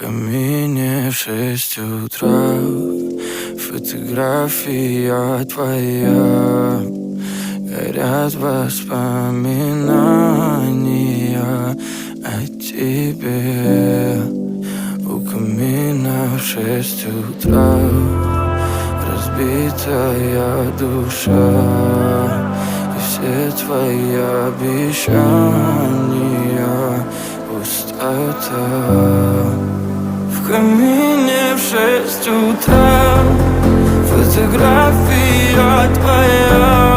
камине в 6 утра фотография твоя. Горят воспоминания о тебе. У камина в 6 утра разбитая душа, и все твои обещания пустота. В камине в 6 утра фотография твоя.